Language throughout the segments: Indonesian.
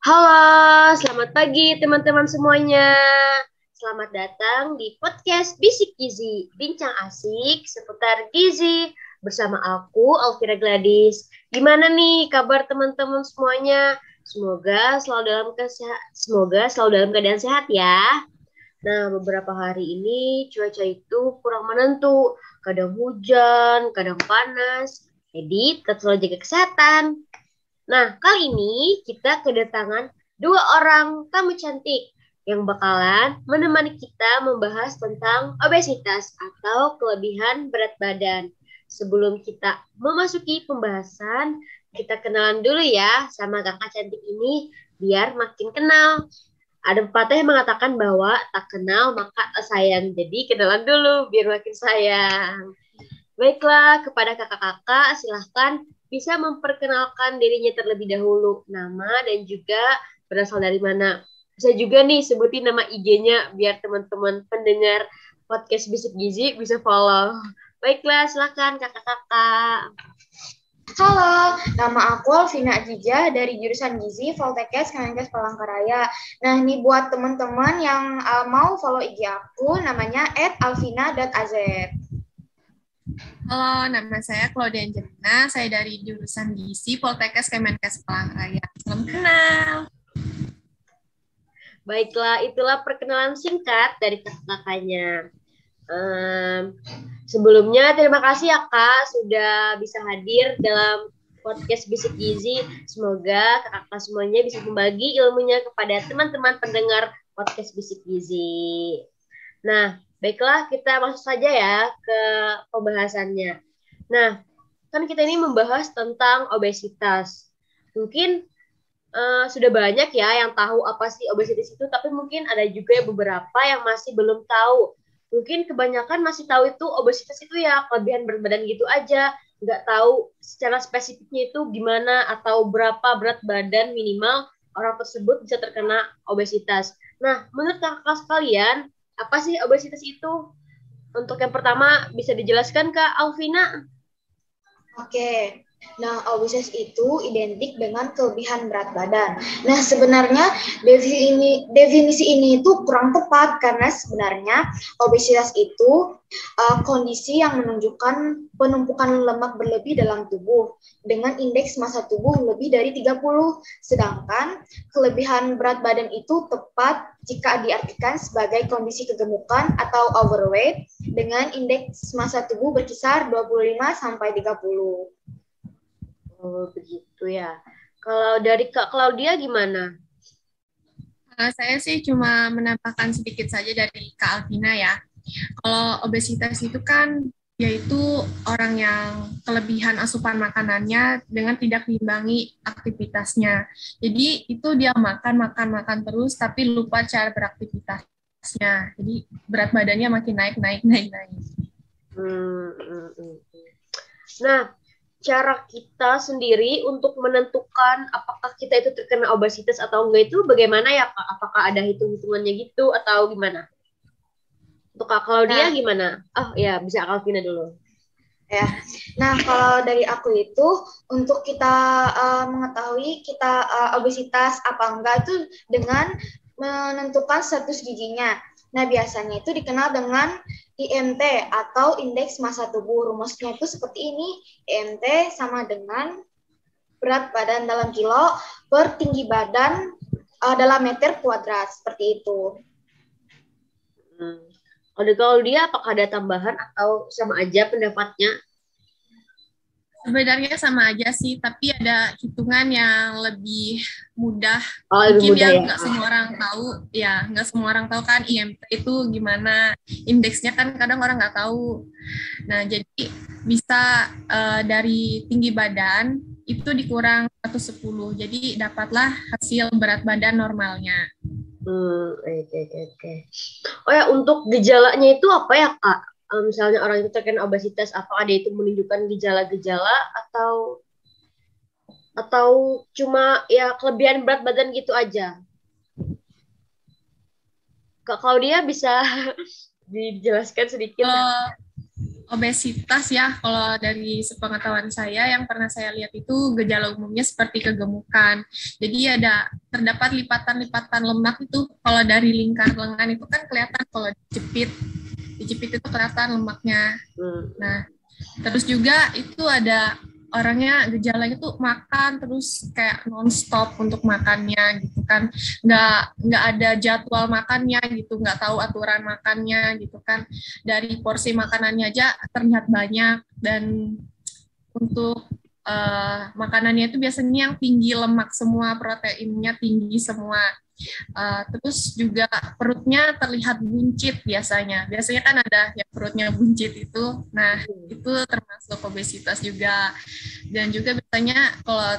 Halo, selamat pagi teman-teman semuanya. Selamat datang di podcast Bisik Gizi, bincang asik seputar gizi bersama aku, Alvira Gladys. Gimana nih kabar teman-teman semuanya? Semoga selalu dalam keadaan sehat ya. Nah, beberapa hari ini cuaca itu kurang menentu, kadang hujan, kadang panas. Jadi, tetap selalu jaga kesehatan. Nah, kali ini kita kedatangan dua orang tamu cantik yang bakalan menemani kita membahas tentang obesitas atau kelebihan berat badan. Sebelum kita memasuki pembahasan, kita kenalan dulu ya sama kakak cantik ini biar makin kenal. Ada pepatah yang mengatakan bahwa tak kenal maka tak sayang. Jadi kenalan dulu biar makin sayang. Baiklah, kepada kakak-kakak silahkan bisa memperkenalkan dirinya terlebih dahulu, nama dan juga berasal dari mana. Bisa juga nih sebutin nama IG-nya biar teman-teman pendengar podcast Bisik Gizi bisa follow. Baiklah, silahkan kakak-kakak. Halo, nama aku Alvina Ajija dari jurusan Gizi Voltekes Kemenkes Palangkaraya. Nah, ini buat teman-teman yang mau follow IG aku, namanya @alvina.az. Halo, nama saya Claudia Angelina. Saya dari jurusan Gizi Poltekkes Kemenkes Palangkaraya. Salam kenal. Baiklah, itulah perkenalan singkat dari kakak-kakaknya. Sebelumnya terima kasih ya Kak sudah bisa hadir dalam podcast Bisik Gizi. Semoga kakak-kakak semuanya bisa membagi ilmunya kepada teman-teman pendengar podcast Bisik Gizi. Nah, baiklah kita masuk saja ya ke pembahasannya. Nah, kan kita ini membahas tentang obesitas. Mungkin sudah banyak ya yang tahu apa sih obesitas itu, tapi mungkin ada juga beberapa yang masih belum tahu. Mungkin kebanyakan masih tahu itu obesitas itu ya kelebihan berat badan gitu aja, nggak tahu secara spesifiknya itu gimana atau berapa berat badan minimal orang tersebut bisa terkena obesitas. Nah, menurut kakak sekalian, apa sih obesitas itu? Untuk yang pertama bisa dijelaskan Kak Alvina? Oke. Nah, obesitas itu identik dengan kelebihan berat badan. Nah, sebenarnya definisi ini itu kurang tepat karena sebenarnya obesitas itu kondisi yang menunjukkan penumpukan lemak berlebih dalam tubuh dengan indeks massa tubuh lebih dari 30. Sedangkan kelebihan berat badan itu tepat jika diartikan sebagai kondisi kegemukan atau overweight dengan indeks massa tubuh berkisar 25 sampai 30. Oh, begitu ya. Kalau dari Kak Claudia gimana? Saya sih cuma menambahkan sedikit saja dari Kak Alvina ya. Kalau obesitas itu kan yaitu orang yang kelebihan asupan makanannya dengan tidak diimbangi aktivitasnya. Jadi itu dia makan terus tapi lupa cara beraktivitasnya. Jadi berat badannya makin naik. Nah, cara kita sendiri untuk menentukan apakah kita itu terkena obesitas atau enggak itu bagaimana ya Kak? Apakah ada hitung-hitungannya gitu atau gimana? Untuk Kak Claudia Nah, gimana? Oh ya, bisa Kak Alvina dulu. ya. Nah, kalau dari aku itu untuk kita mengetahui kita obesitas apa enggak itu dengan menentukan status giginya. Nah, biasanya itu dikenal dengan IMT atau indeks massa tubuh. Rumusnya itu seperti ini. IMT sama dengan berat badan dalam kilo per tinggi badan dalam meter kuadrat. Seperti itu. Kalau dia apakah ada tambahan atau sama aja pendapatnya? Sebenarnya sama aja sih, tapi ada hitungan yang lebih mudah. Oh, lebih Mungkin mudah yang ya. nggak semua orang tahu, ya nggak semua orang tahu kan IMT itu gimana, indeksnya kan kadang orang nggak tahu. Nah, jadi bisa dari tinggi badan itu dikurang 110, jadi dapatlah hasil berat badan normalnya. Oke. Oh ya, untuk gejalanya itu apa ya Kak? Misalnya orang itu terkena obesitas, apakah dia itu menunjukkan gejala-gejala atau cuma ya kelebihan berat badan gitu aja? Kak Claudia bisa dijelaskan sedikit? Uh, obesitas ya, kalau dari sepengetahuan saya yang pernah saya lihat itu gejala umumnya seperti kegemukan. Jadi ada terdapat lipatan-lipatan lemak itu kalau dari lingkar lengan itu kan kelihatan kalau dijepit itu kelihatan lemaknya. Nah, terus juga itu ada orangnya gejalanya tuh makan terus kayak nonstop untuk makannya gitu kan, nggak ada jadwal makannya gitu, nggak tahu aturan makannya gitu kan, dari porsi makanannya aja terlihat banyak, dan untuk makanannya itu biasanya yang tinggi lemak semua, proteinnya tinggi semua. Terus juga perutnya terlihat buncit biasanya kan ada yang perutnya buncit itu, nah itu termasuk obesitas juga. Dan juga biasanya kalau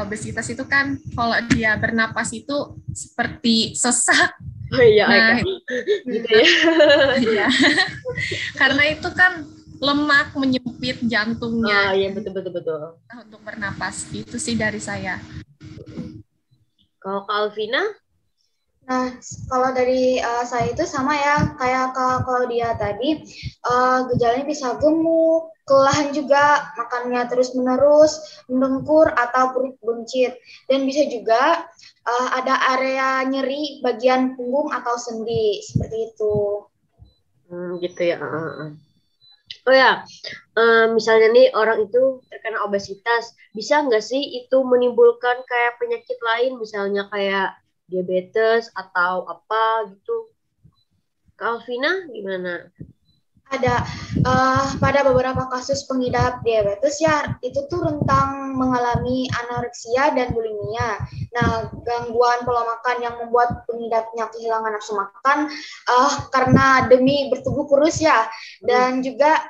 obesitas itu kan kalau dia bernapas itu seperti sesak. Oh iya, nah gitu ya. Iya. Karena itu kan lemak menyempit jantungnya. Iya, betul. Untuk bernapas itu sih dari saya. Kalau Kak Alvina? Nah, kalau dari saya itu sama ya, kayak Kak Claudia tadi, gejalanya bisa gemuk, kelelahan juga, makannya terus-menerus, mendengkur atau perut buncit. Dan bisa juga ada area nyeri bagian punggung atau sendi, seperti itu. Gitu ya. Oh ya, misalnya nih orang itu terkena obesitas, bisa nggak sih itu menimbulkan kayak penyakit lain, misalnya kayak diabetes atau apa gitu? Kak Alvina gimana? Ada pada beberapa kasus pengidap diabetes ya, itu tuh rentang mengalami anoreksia dan bulimia. Nah, gangguan pola makan yang membuat pengidapnya kehilangan nafsu makan karena demi bertubuh kurus ya, dan juga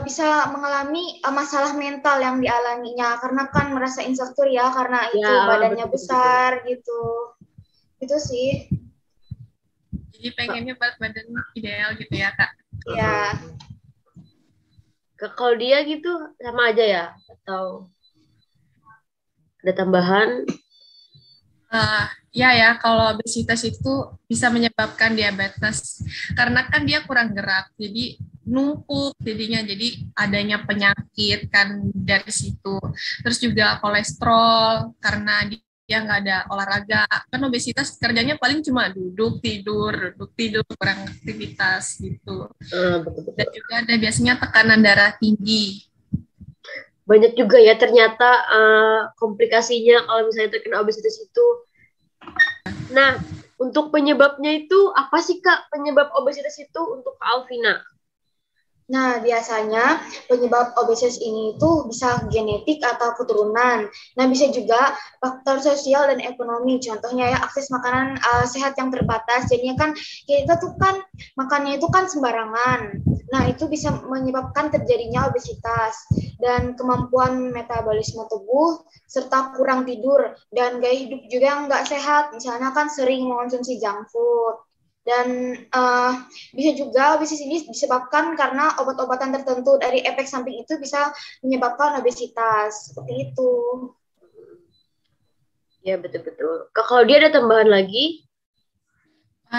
bisa mengalami masalah mental yang dialaminya karena kan merasa insecure ya, karena itu badannya besar gitu. Itu sih. Jadi pengennya berat badan ideal gitu ya, Kak? Iya. Kalau dia gitu sama aja ya? Atau ada tambahan? Ya, kalau obesitas itu bisa menyebabkan diabetes. Karena kan dia kurang gerak, jadi numpuk jadinya, jadi adanya penyakit kan dari situ. Terus juga kolesterol, karena dia nggak ada olahraga. Kan obesitas kerjanya paling cuma duduk tidur, kurang aktivitas gitu. Betul. Dan juga ada biasanya tekanan darah tinggi. Banyak juga ya ternyata komplikasinya kalau misalnya terkena obesitas itu. Nah, untuk penyebabnya itu apa sih Kak, penyebab obesitas itu untuk Kak Alvina? Nah, biasanya penyebab obesitas ini itu bisa genetik atau keturunan. Nah, bisa juga faktor sosial dan ekonomi. Contohnya ya, akses makanan sehat yang terbatas. Jadinya kan kita tuh kan makannya itu kan sembarangan. Nah, itu bisa menyebabkan terjadinya obesitas. Dan kemampuan metabolisme tubuh, serta kurang tidur. Dan gaya hidup juga yang nggak sehat. Misalnya kan sering mengonsumsi junk food. Dan bisa juga obesitas ini disebabkan karena obat-obatan tertentu, dari efek samping itu bisa menyebabkan obesitas, seperti itu. Ya, betul-betul. Kalau dia ada tambahan lagi?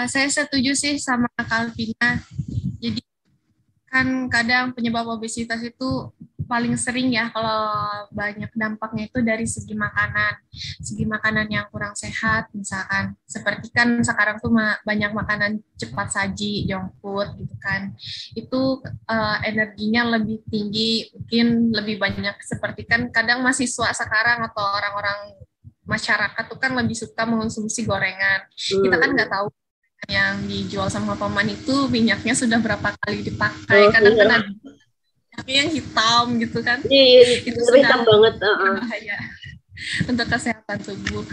Saya setuju sih sama Kalvina. Jadi kan kadang penyebab obesitas itu paling sering ya, kalau banyak dampaknya itu dari segi makanan yang kurang sehat, misalkan seperti kan sekarang tuh banyak makanan cepat saji, junk food gitu kan, itu energinya lebih tinggi, mungkin lebih banyak, seperti kan kadang mahasiswa sekarang atau orang-orang masyarakat tuh kan lebih suka mengonsumsi gorengan. Kita kan nggak tahu yang dijual sama paman itu minyaknya sudah berapa kali dipakai. Kadang kan ada yang hitam gitu kan. Iya, itu sudah hitam banget. Berbahaya untuk kesehatan tubuh.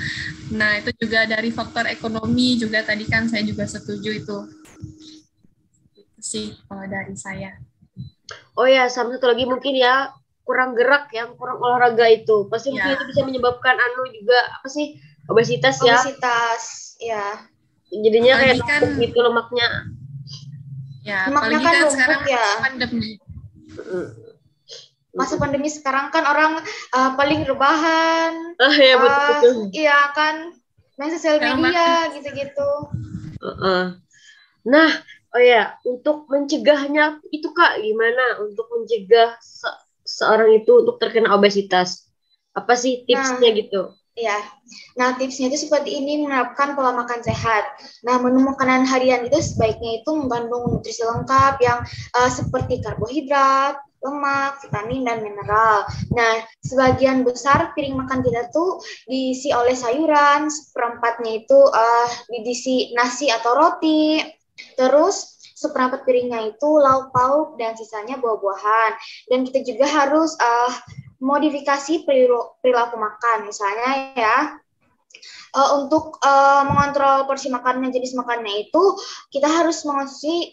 Nah, itu juga dari faktor ekonomi juga, tadi kan saya juga setuju itu sih kalau dari saya. Oh ya, sama satu lagi mungkin ya, kurang gerak ya, kurang olahraga itu. Pasti mungkin itu bisa menyebabkan juga apa sih, obesitas ya. Obesitas, ya. Jadinya kayak kan, gitu lemaknya. Ya, lemaknya kan sekarang ya. Pandemi. Masa pandemi sekarang kan orang paling rebahan. Ya, betul. Iya kan, main sosial media gitu-gitu. Nah, Oh ya, untuk mencegahnya itu Kak, gimana untuk mencegah seorang itu untuk terkena obesitas? Apa sih tipsnya Nah, gitu? ya. Nah, tipsnya itu seperti ini, menerapkan pola makan sehat. Nah, menu makanan harian itu sebaiknya itu mengandung nutrisi lengkap yang seperti karbohidrat, lemak, vitamin, dan mineral. Nah, sebagian besar piring makan kita tuh diisi oleh sayuran, seperempatnya itu diisi nasi atau roti. Terus seperempat piringnya itu lauk pauk dan sisanya buah-buahan. Dan kita juga harus modifikasi perilaku makan. Misalnya ya, untuk mengontrol porsi makannya, jenis makannya itu kita harus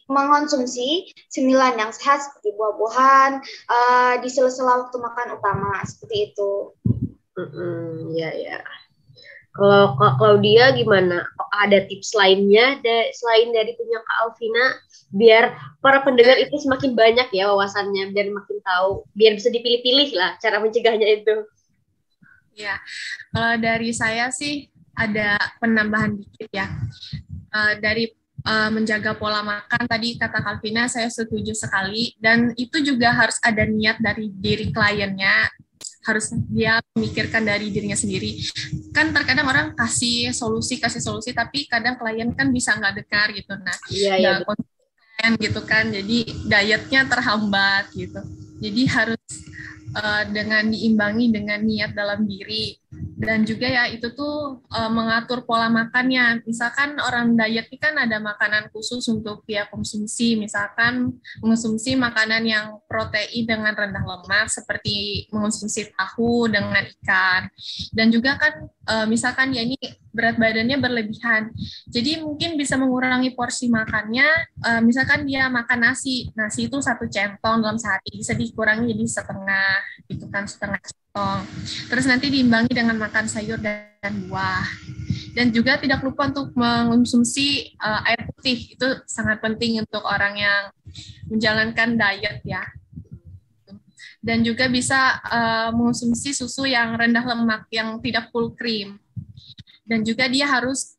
mengonsumsi cemilan yang sehat seperti buah-buahan di sela-sela waktu makan utama seperti itu. Ya ya. Kalau Kak Claudia gimana? Ada tips lainnya selain dari punya Kak Alvina biar para pendengar itu semakin banyak ya wawasannya, biar makin tahu, biar bisa dipilih-pilih lah cara mencegahnya itu. Ya, kalau dari saya sih ada penambahan dikit ya. Dari menjaga pola makan tadi kata Kalvina saya setuju sekali, dan itu juga harus ada niat dari diri kliennya, harus dia memikirkan dari dirinya sendiri. Kan terkadang orang kasih solusi tapi kadang klien kan bisa nggak dengar gitu. Nah, nggak konsisten gitu kan, jadi dietnya terhambat gitu. Jadi harus dengan diimbangi dengan niat dalam diri. Dan juga ya itu tuh mengatur pola makannya. Misalkan orang diet ini kan ada makanan khusus untuk dia konsumsi. Misalkan mengonsumsi makanan yang protein dengan rendah lemak seperti mengonsumsi tahu dengan ikan. Dan juga kan misalkan ya ini berat badannya berlebihan. Jadi mungkin bisa mengurangi porsi makannya. Misalkan dia makan nasi itu 1 centong dalam sehari, bisa dikurangi jadi setengah, gitu kan, setengah centong. Terus nanti diimbangi dengan makan sayur dan buah. Dan juga tidak lupa untuk mengonsumsi air putih, itu sangat penting untuk orang yang menjalankan diet ya. Dan juga bisa mengonsumsi susu yang rendah lemak, yang tidak full cream. Dan juga dia harus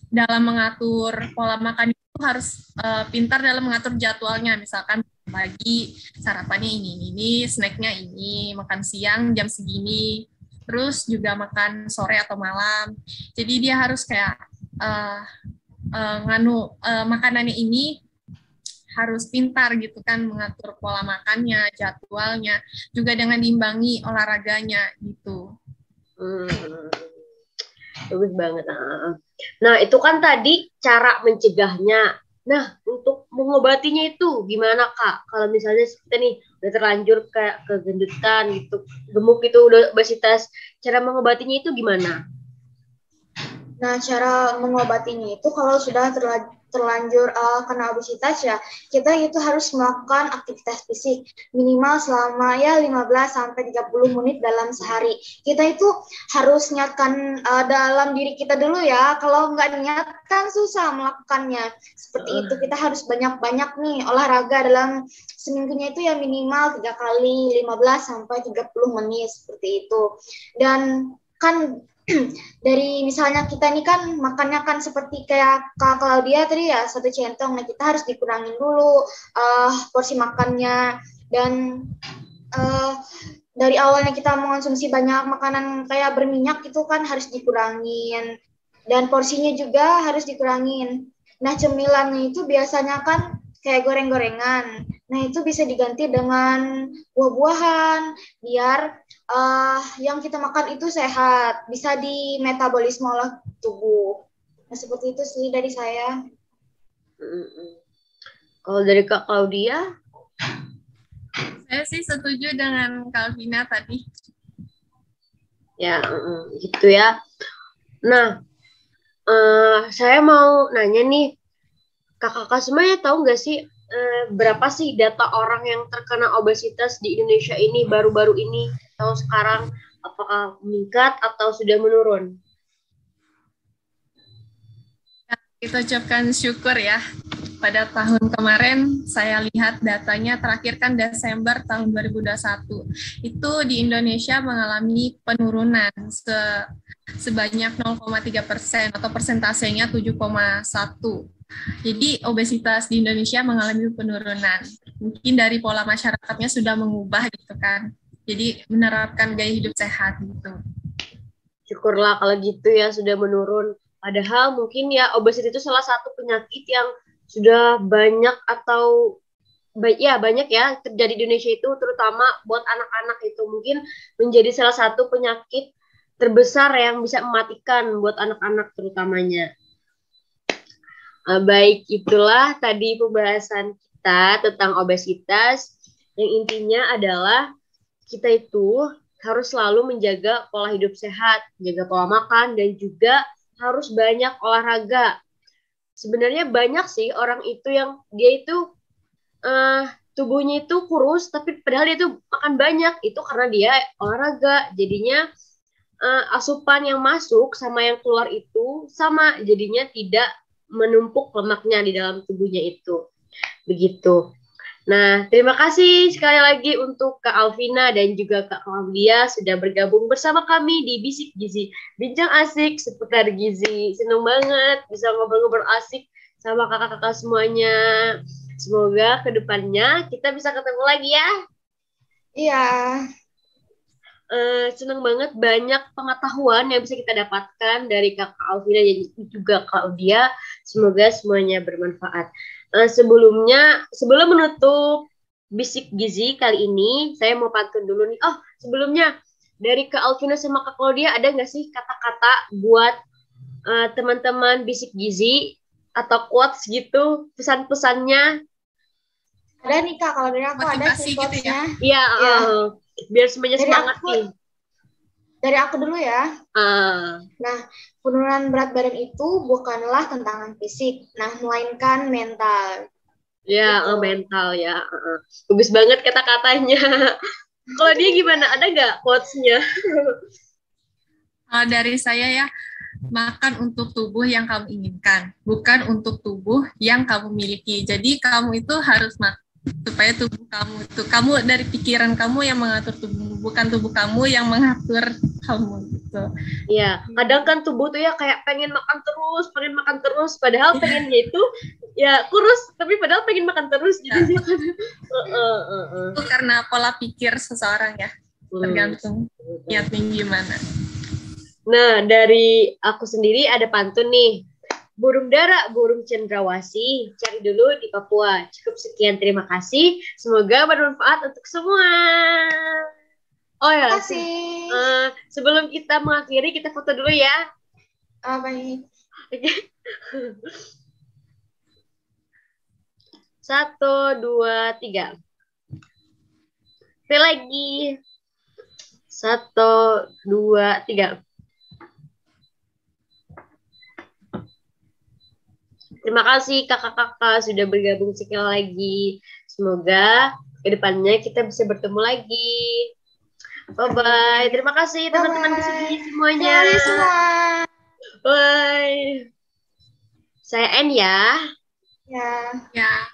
dalam mengatur pola makan itu harus pintar dalam mengatur jadwalnya. Misalkan pagi sarapannya ini, snacknya ini, makan siang jam segini, terus juga makan sore atau malam. Jadi dia harus kayak makanannya ini harus pintar gitu kan, mengatur pola makannya, jadwalnya, juga dengan diimbangi olahraganya gitu. Bagus banget. Nah, itu kan tadi cara mencegahnya. Nah, untuk mengobatinya itu gimana Kak? Kalau misalnya kita nih udah terlanjur kayak kegendutan gitu, gemuk itu udah obesitas, cara mengobatinya itu gimana? Nah, cara mengobatinya itu kalau sudah terlanjur kena obesitas ya, kita itu harus melakukan aktivitas fisik minimal selama ya 15-30 menit dalam sehari. Kita itu harus niatkan dalam diri kita dulu ya. Kalau nggak niat kan susah melakukannya. Seperti itu, kita harus banyak-banyak nih olahraga dalam seminggunya itu ya minimal 3 kali 15-30 menit seperti itu. Dan kan dari misalnya kita ini kan makannya kan seperti kayak Kak Claudia tadi ya 1 centong, nah kita harus dikurangin dulu porsi makannya. Dan dari awalnya kita mengonsumsi banyak makanan kayak berminyak itu kan harus dikurangin, dan porsinya juga harus dikurangin. Nah, cemilannya itu biasanya kan kayak goreng-gorengan. Nah, itu bisa diganti dengan buah-buahan biar yang kita makan itu sehat, bisa dimetabolisme oleh tubuh. Nah, seperti itu sih dari saya. Kalau dari Kak Claudia? Saya sih setuju dengan Kalvina tadi. Ya, gitu ya. Nah, saya mau nanya nih, kakak-kakak semuanya tahu nggak sih berapa sih data orang yang terkena obesitas di Indonesia ini baru-baru ini atau sekarang, apakah meningkat atau sudah menurun? Kita ucapkan syukur ya. Pada tahun kemarin saya lihat datanya terakhir kan Desember tahun 2021. Itu di Indonesia mengalami penurunan sebanyak 0,3% atau persentasenya 7,1. Jadi obesitas di Indonesia mengalami penurunan. Mungkin dari pola masyarakatnya sudah mengubah gitu kan. Jadi menerapkan gaya hidup sehat gitu. Syukurlah kalau gitu ya sudah menurun. Padahal mungkin ya obesitas itu salah satu penyakit yang sudah banyak atau banyak ya terjadi di Indonesia itu, terutama buat anak-anak itu mungkin menjadi salah satu penyakit terbesar yang bisa mematikan buat anak-anak terutamanya. Baik, itulah tadi pembahasan kita tentang obesitas. Yang intinya adalah kita itu harus selalu menjaga pola hidup sehat, menjaga pola makan, dan juga harus banyak olahraga. Sebenarnya banyak sih orang itu yang dia itu tubuhnya itu kurus, tapi padahal dia tuh makan banyak. Itu karena dia olahraga. Jadinya asupan yang masuk sama yang keluar itu sama, jadinya tidak menumpuk lemaknya di dalam tubuhnya itu. Begitu. Nah, terima kasih sekali lagi untuk Kak Alvina dan juga Kak Claudia sudah bergabung bersama kami di Bisik Gizi. Bincang asik seputar gizi. Senang banget bisa ngobrol-ngobrol asik sama kakak-kakak semuanya. Semoga kedepannya kita bisa ketemu lagi ya. Iya. Senang banget banyak pengetahuan yang bisa kita dapatkan dari Kakak Alvina dan juga Claudia. Semoga semuanya bermanfaat. Sebelum menutup Bisik Gizi kali ini, saya mau pantun dulu nih. Oh, sebelumnya dari Kak Alvina sama Kak Claudia ada nggak sih kata-kata buat teman-teman Bisik Gizi atau quotes gitu, pesan-pesannya? Ada nih Kak, kalau dari aku ada Motivasi sih gitu ya. quotes-nya. Iya, biar semuanya Dari semangat aku, nih. Dari aku dulu ya. Ah, Nah, penurunan berat badan itu bukanlah tantangan fisik, nah melainkan mental. ya, Gitu. mental ya. Bagus banget kata-katanya. Kalau dia gimana? Ada nggak quotes-nya? Dari saya ya, makan untuk tubuh yang kamu inginkan, bukan untuk tubuh yang kamu miliki. Jadi kamu itu harus makan supaya tubuh kamu dari pikiran kamu yang mengatur tubuh, bukan tubuh kamu yang mengatur kamu gitu. Iya, kadang kan tubuh tuh ya kayak pengen makan terus, padahal pengennya itu ya kurus, tapi padahal pengen makan terus gitu. Itu karena pola pikir seseorang ya, tergantung niatnya gimana. Nah, dari aku sendiri ada pantun nih. Burung dara, burung cendrawasih, cari dulu di Papua. Cukup sekian, terima kasih. Semoga bermanfaat untuk semua. Oh ya, Terima kasih. sebelum kita mengakhiri, kita foto dulu ya. Baik. Oke. 1, 2, 3. Sekali lagi. 1, 2, 3. Terima kasih kakak-kakak sudah bergabung sekali lagi. Semoga kedepannya kita bisa bertemu lagi. Bye-bye. Terima kasih teman-teman di sini semuanya. Terima kasih semua. Bye. Saya N ya. Ya. Ya.